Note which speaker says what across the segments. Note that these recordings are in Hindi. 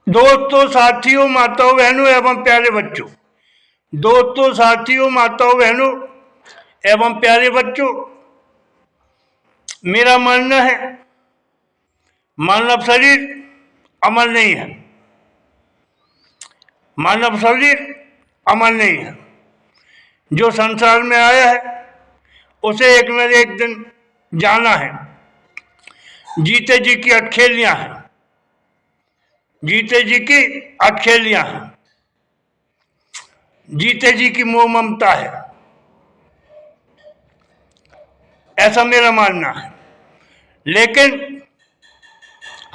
Speaker 1: दोस्तों, साथियों, माताओं, बहनों एवं प्यारे बच्चों। दोस्तों, साथियों, माताओं, बहनों एवं प्यारे बच्चों, मेरा मानना है मानव शरीर अमर नहीं है। मानव शरीर अमर नहीं है। जो संसार में आया है उसे एक न एक दिन जाना है। जीते जी की अटखेलियां हैं। जीते जी की अटखेलियां हैं। जीते जी की मोह ममता है, ऐसा मेरा मानना है। लेकिन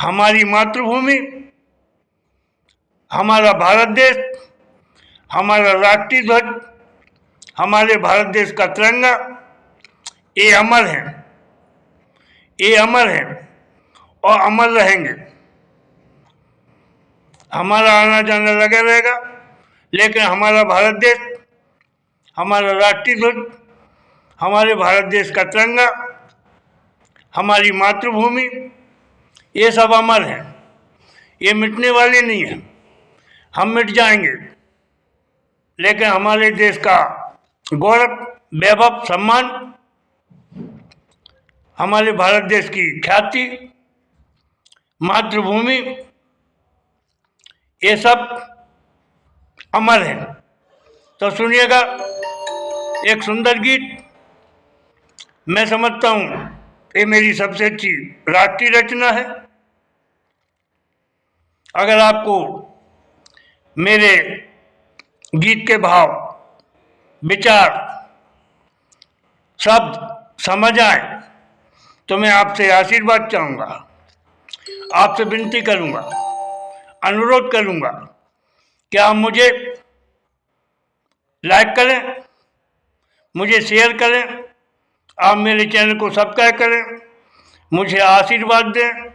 Speaker 1: हमारी मातृभूमि, हमारा भारत देश, हमारा राष्ट्रीय ध्वज, हमारे भारत देश का तिरंगा, ये अमर है। ये अमर है और अमर रहेंगे। हमारा आना जाना लगा रहेगा, लेकिन हमारा भारत देश, हमारा राष्ट्रीय ध्वज, हमारे भारत देश का तिरंगा, हमारी मातृभूमि, ये सब अमर है। ये मिटने वाले नहीं है। हम मिट जाएंगे, लेकिन हमारे देश का गौरव, वैभव, सम्मान, हमारे भारत देश की ख्याति, मातृभूमि, ये सब अमर है। तो सुनिएगा एक सुंदर गीत। मैं समझता हूँ ये मेरी सबसे अच्छी राष्ट्रीय रचना है। अगर आपको मेरे गीत के भाव, विचार, शब्द समझ आए तो मैं आपसे आशीर्वाद चाहूँगा, आपसे विनती करूँगा, अनुरोध करूँगा कि आप मुझे लाइक करें, मुझे शेयर करें, आप मेरे चैनल को सब्सक्राइब करें, मुझे आशीर्वाद दें,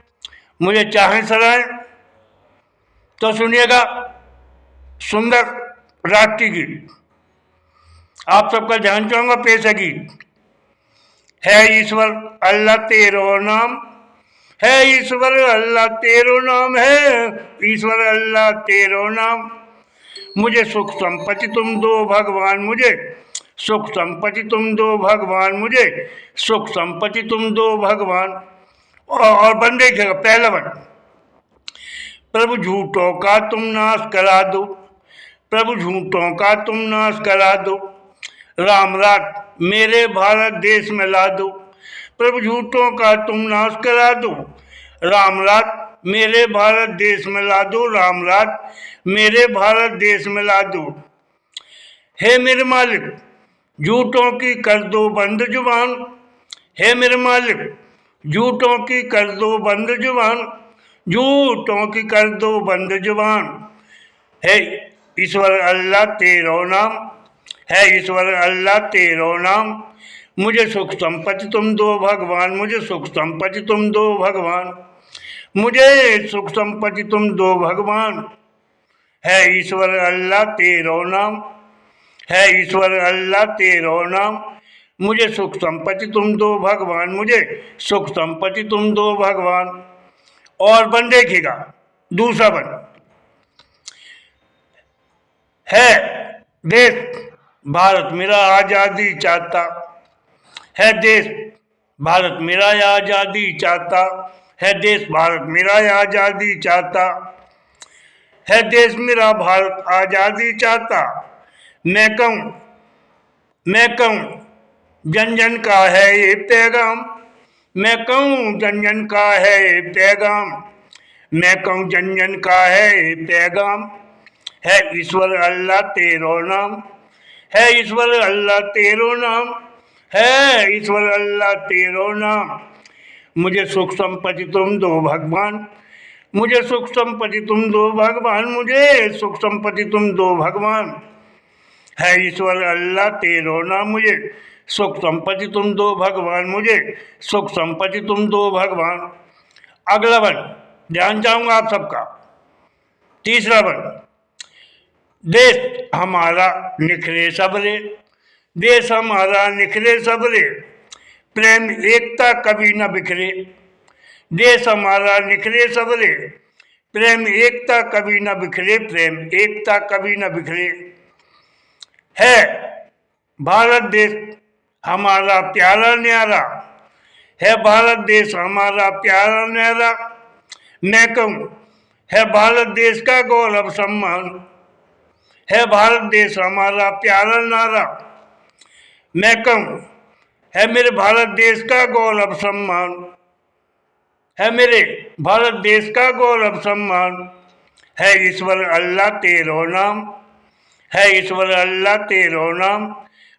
Speaker 1: मुझे चाहें सराहें। तो सुनिएगा सुंदर राष्ट्रीय गीत। आप सबका ध्यान चाहूँगा। पेश है गीत। है ईश्वर अल्लाह तेरो नाम, है ईश्वर अल्लाह तेरो नाम, है ईश्वर अल्लाह तेरो नाम। मुझे सुख संपत्ति तुम दो भगवान, मुझे सुख संपत्ति तुम दो भगवान, मुझे सुख संपत्ति तुम दो भगवान। और बन देखिएगा पहला बन। प्रभु झूठों का तुम नाश करा दो, प्रभु झूठों का तुम नाश करा दो, राम राज मेरे भारत देश में ला दो। प्रभु झूठों का तुम नाश करा दो, राम राज मेरे भारत देश में ला दो, राम राज मेरे भारत देश में ला दो। हे मेरे मालिक झूठों की कर दो बंद जुबान, हे मेरे मालिक झूठों की कर दो बंद जुबान, झूठों की कर दो बंद जुबान। है ईश्वर अल्लाह तेरो नाम, है ईश्वर अल्लाह तेरो नाम। मुझे सुख संपत्ति तुम दो भगवान, मुझे सुख संपत्ति तुम दो भगवान, मुझे सुख संपत्ति तुम दो भगवान। है ईश्वर अल्लाह तेरो नाम, है ईश्वर अल्लाह तेरो नाम। मुझे सुख संपत्ति तुम दो भगवान, मुझे सुख संपत्ति तुम दो भगवान। और बन देखिएगा दूसरा बन। है देश भारत मेरा आज़ादी चाहता, है देश भारत मेरा आज़ादी चाहता, है देश भारत मेरा आज़ादी चाहता, है देश मेरा भारत आज़ादी चाहता। मैं कहूँ जन जन का है ये पैगाम, मैं कहूँ जन जन का है ये पैगाम, मैं कहूँ जन जन का है ये पैगाम। है ईश्वर अल्लाह तेरो नाम, है ईश्वर अल्लाह तेरो नाम, है ईश्वर अल्लाह तेरो नाम। मुझे सुख संपत्ति तुम दो भगवान, मुझे सुख संपत्ति तुम दो भगवान, मुझे सुख संपत्ति तुम दो भगवान। है ईश्वर अल्लाह तेरो नाम, मुझे सुख संपत्ति तुम दो भगवान, मुझे सुख संपत्ति तुम दो भगवान। अगला वन ध्यान चाहूँगा आप सबका। तीसरा वन। देश हमारा निखरे सबरे, देश हमारा निखरे सबरे, प्रेम एकता कभी न बिखरे। देश हमारा निखरे सबरे, प्रेम एकता कभी न बिखरे, प्रेम एकता कभी न बिखरे। है भारत देश हमारा प्यारा न्यारा, है भारत देश हमारा प्यारा न्यारा। मैं कहूँ है भारत देश का गौरव सम्मान, है भारत देश हमारा प्यारा नारा। मैं कहूँ है मेरे भारत देश का गौरव सम्मान, है मेरे भारत देश का गौरव सम्मान। है ईश्वर अल्लाह तेरो नाम, है ईश्वर अल्लाह तेरो नाम।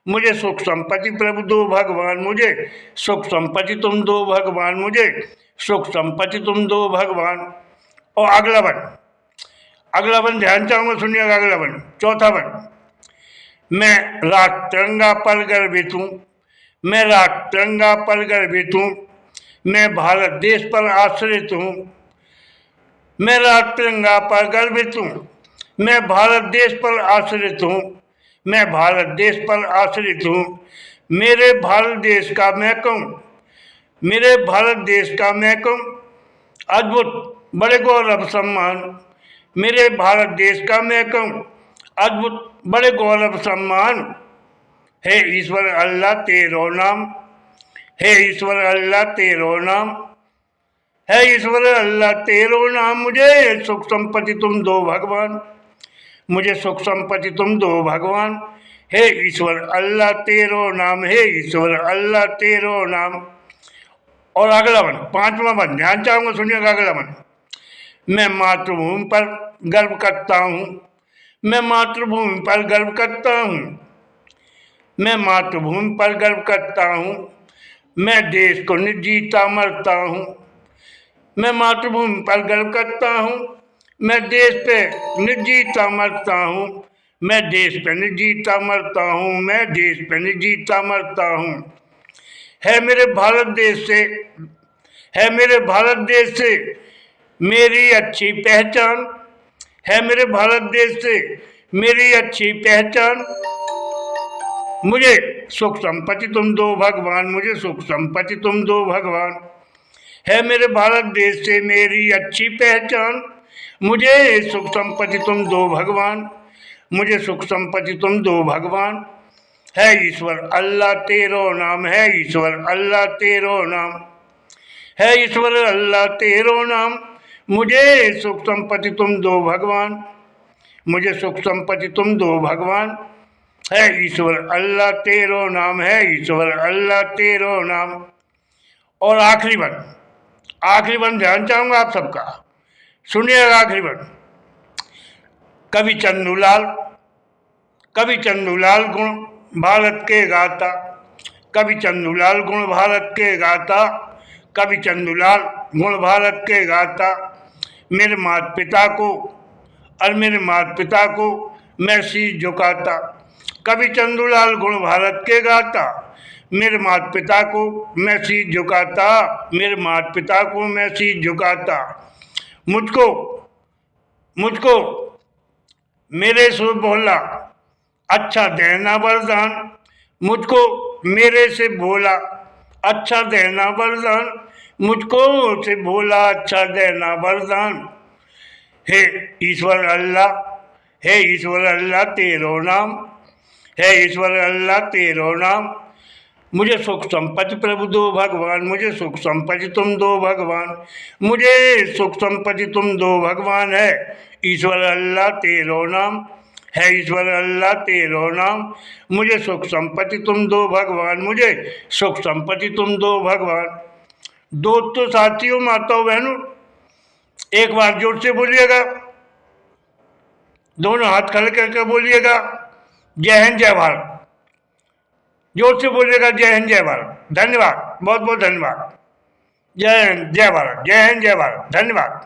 Speaker 1: मुझे सुख संपत्ति प्रभु दो भगवान, मुझे सुख संपत्ति तुम दो भगवान, मुझे सुख संपत्ति तुम दो भगवान। और अगला वन ध्यान चाहूंगा, सुनिएगा अगला वन, चौथा वन। मैं राष्ट्र तिरंगा पर गर्वित हूँ, मैं राष्ट्र तिरंगा पर गर्वित हूँ, मैं भारत देश पर आश्रित हूँ। मैं राष्ट्र तिरंगा पर गर्वित हूँ, मैं भारत देश पर आश्रित हूँ, मैं भारत देश पर आश्रित हूँ। मेरे भारत देश का मैं कहूँ, मेरे भारत देश का मैं कहूँ अद्भुत बड़े गौरव सम्मान। मेरे भारत देश का मैं कहूँ अद्भुत बड़े गौरव सम्मान। हे ईश्वर अल्लाह तेरो नाम, हे ईश्वर अल्लाह तेरो नाम, है ईश्वर अल्लाह तेरो नाम। मुझे सुख संपत्ति तुम दो भगवान, मुझे सुख संपत्ति तुम दो भगवान। हे ईश्वर अल्लाह तेरो नाम, हे ईश्वर अल्लाह तेरो नाम। और अगला वन, पांचवा वन, ध्यान चाहूंगा, सुनिएगा अगला वन। मैं मातृभूमि पर गर्व करता हूँ, मैं मातृभूमि पर गर्व करता हूँ, मैं मातृभूमि पर गर्व करता हूँ, मैं देश को निर्जीता मरता हूँ। मैं मातृभूमि पर गर्व करता हूँ, मैं देश पे निर्जीता मरता हूँ, मैं देश पे निर्जीता मरता हूँ, मैं देश पे निर्जीता मरता हूँ। है मेरे भारत देश से, है मेरे भारत देश से मेरी अच्छी पहचान, है मेरे भारत देश से मेरी अच्छी पहचान। मुझे सुख संपत्ति तुम दो भगवान, मुझे सुख संपत्ति तुम दो भगवान। है मेरे भारत देश से मेरी अच्छी पहचान, मुझे सुख संपत्ति तुम दो भगवान, मुझे सुख संपत्ति तुम दो भगवान। है ईश्वर अल्लाह तेरो नाम, है ईश्वर अल्लाह तेरो नाम, है ईश्वर अल्लाह तेरो नाम। मुझे सुख संपत्ति तुम दो भगवान, मुझे सुख संपत्ति तुम दो भगवान। है ईश्वर अल्लाह तेरो नाम, है ईश्वर अल्लाह तेरो नाम। और आखिरी वन ध्यान चाहूंगा आप सबका, सुनिएगा आखिरी वन। कवि चंदूलाल, कवि चंदूलाल गुण भारत के गाता, कवि चंदूलाल गुण भारत के गाता, कवि चंदूलाल गुण भारत के गाता। मेरे माता पिता को और मेरे माता पिता को मैं शीश झुकाता, कवि चंदूलाल गुण भारत के गाता। मेरे माता पिता को मैं शीश झुकाता, मेरे माता पिता को मैं शीश झुकाता। मुझको मुझको मेरे से बोला अच्छा देना वरदान, मुझको मेरे से बोला अच्छा देना वरदान, मुझको से बोला अच्छा देना वरदान। हे ईश्वर अल्लाह, हे ईश्वर अल्लाह तेरो नाम, है ईश्वर अल्लाह तेरो नाम। मुझे सुख संपत्ति प्रभु दो भगवान, मुझे सुख संपत्ति तुम दो भगवान, मुझे सुख संपत्ति तुम दो भगवान। है ईश्वर अल्लाह तेरो नाम, है ईश्वर अल्लाह तेरो नाम। मुझे सुख संपत्ति तुम दो भगवान, मुझे सुख संपत्ति तुम दो भगवान। दोस्तों, साथियों, माताओं, बहनों, एक बार जोर से बोलिएगा, दोनों हाथ खड़े करके बोलिएगा, जय हिंद जय भारत। जोर से बोलिएगा, जय हिंद जय भारत। धन्यवाद, बहुत बहुत धन्यवाद। जय हिंद जय भारत, जय हिंद जय भारत, धन्यवाद।